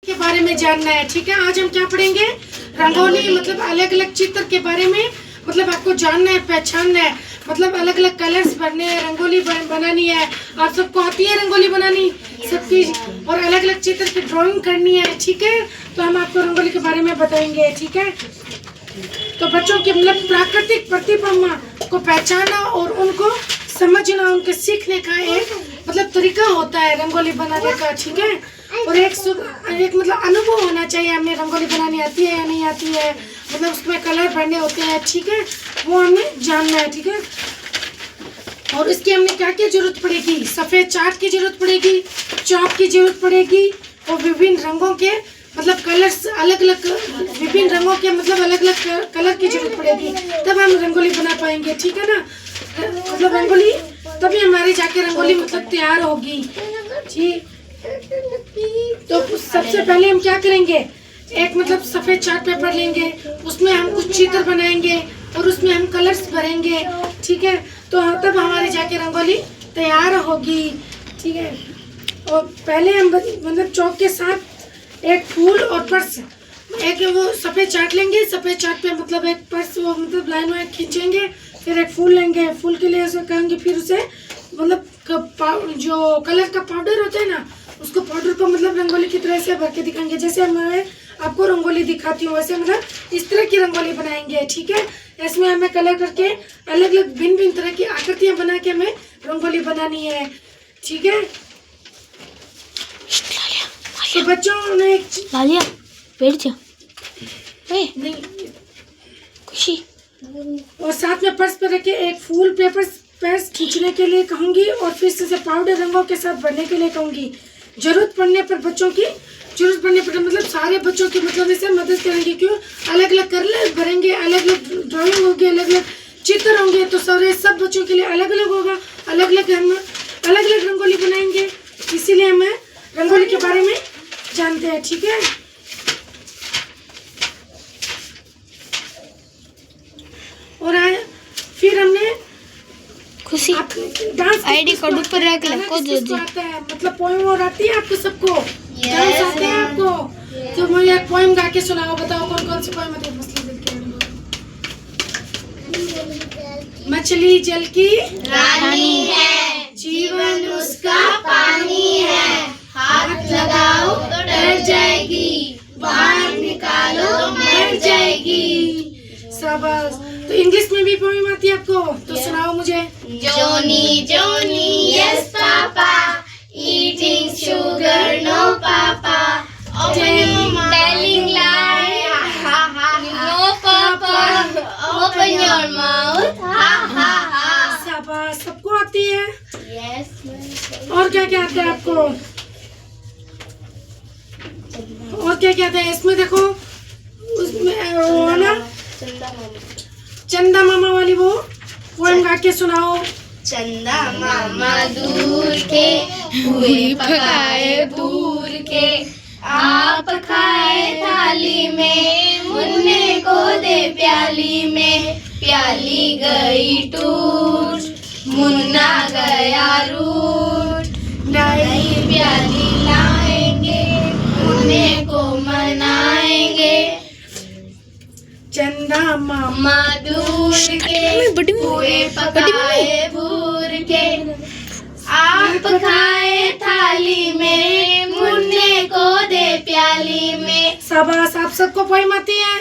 के बारे में जानना है। ठीक है, आज हम क्या पढ़ेंगे, रंगोली मतलब अलग अलग चित्र के बारे में, मतलब आपको जानना है, पहचानना है, मतलब अलग अलग कलर्स भरने हैं, रंगोली बनानी है। आप सबको आती है रंगोली बनानी सबकी, और अलग अलग चित्र की ड्राइंग करनी है। ठीक है, तो हम आपको रंगोली के बारे में बताएंगे। ठीक है, तो बच्चों की मतलब प्राकृतिक प्रतिभा को पहचाना और उनको समझना, उनके सीखने का एक मतलब तरीका होता है रंगोली बनाने का। ठीक है, और एक मतलब अनुभव होना चाहिए, हमें रंगोली बनानी आती है या नहीं आती है, मतलब उसमें कलर भरने होते हैं। ठीक है, वो हमें जानना है। ठीक है, और इसकी हमने क्या क्या जरूरत पड़ेगी, सफ़ेद चार्ट की जरूरत पड़ेगी, चौक की जरूरत पड़ेगी, और विभिन्न रंगों के मतलब कलर्स अलग अलग, विभिन्न रंगों के मतलब अलग अलग कलर की जरूरत पड़ेगी, तब हम रंगोली बना पाएंगे। ठीक है ना, मतलब रंगोली तभी हमारी जाके रंगोली मतलब तैयार होगी। ठीक, तो सबसे पहले हम क्या करेंगे, एक मतलब सफ़ेद चार्ट पेपर लेंगे, उसमें हम कुछ चित्र बनाएंगे और उसमें हम कलर्स भरेंगे। ठीक है, तो तब हमारी जाके रंगोली तैयार होगी। ठीक है, और पहले हम मतलब चौक के साथ एक फूल और पर्स, एक वो सफ़ेद चार्ट लेंगे, सफ़ेद चार्ट पे मतलब एक पर्स वो मतलब लाइन में खींचेंगे, फिर एक फूल लेंगे, फूल के लिए उसे कहेंगे, फिर उसे मतलब जो कलर का पाउडर होता है ना, उसको पाउडर को मतलब रंगोली की तरह से भर के दिखाएंगे, जैसे मैं आपको रंगोली दिखाती हूँ वैसे मतलब इस तरह की रंगोली बनाएंगे। ठीक है, इसमें हमें कलर करके अलग अलग भिन्न भिन्न तरह की आकृतियाँ बना के हमें रंगोली बनानी है। ठीक है, तो बच्चों ने लालिया बैठ जा नहीं, खुशी, और साथ में पर्स पर रखे एक फूल पेपर पर्स खींचने के लिए कहूँगी, और फिर से पाउडर रंगों के साथ भरने के लिए कहूँगी। जरूरत पड़ने पर मतलब सारे बच्चों की मतलब इसे मदद करेंगे, क्यों अलग अलग कलर भरेंगे, अलग अलग ड्राइंग होगी, अलग अलग चित्र होंगे, तो सब बच्चों के लिए अलग अलग होगा, अलग अलग हम अलग अलग रंगोली बनाएंगे, इसीलिए हमें रंगोली के बारे में जानते हैं। ठीक है, और फिर हमने खुशी डांस आईडी कार्ड ऊपर रख ले को दे दे, मतलब पोएम और आती है आपको सबको, डांस आते हैं आपको, तो मुझे एक पोएम गा के सुनाओ, बताओ कौन कौन सी पोएम आती है। मछली जल की रानी है, जीवन उसका पानी है, हाथ लगाओ तो डर जाएगी, बाहर निकालो तो मर जाएगी। शाबाश, तो इंग्लिश में भी पोएम आती है आपको, तो सुनाओ मुझे। Johnny Johnny yes papa, eating sugar no papa, telling lie no papa, open your mouth ha ha ha। शाबाश, सबको आती है। यस, और क्या क्या आता है आपको, और क्या क्या आता है इसमें, देखो उसमें वो है ना चंदा मामा वाली वो पोएम गा के सुनाओ। चंदा मामा दूर के हुए पकाए दूर के, आप खाए थाली में, मुन्ने को दे प्याली में, प्याली गई टूट, मुन्ना गया रूठ, नई प्याली लाएंगे, मुन्ने को मनाएंगे। चंदा मामा माँ दूर के हुए पकाए भूर के, आप खाए थाली में, मुन्ने को दे प्याली में। शाबाश, आप सबको पोएम आती है।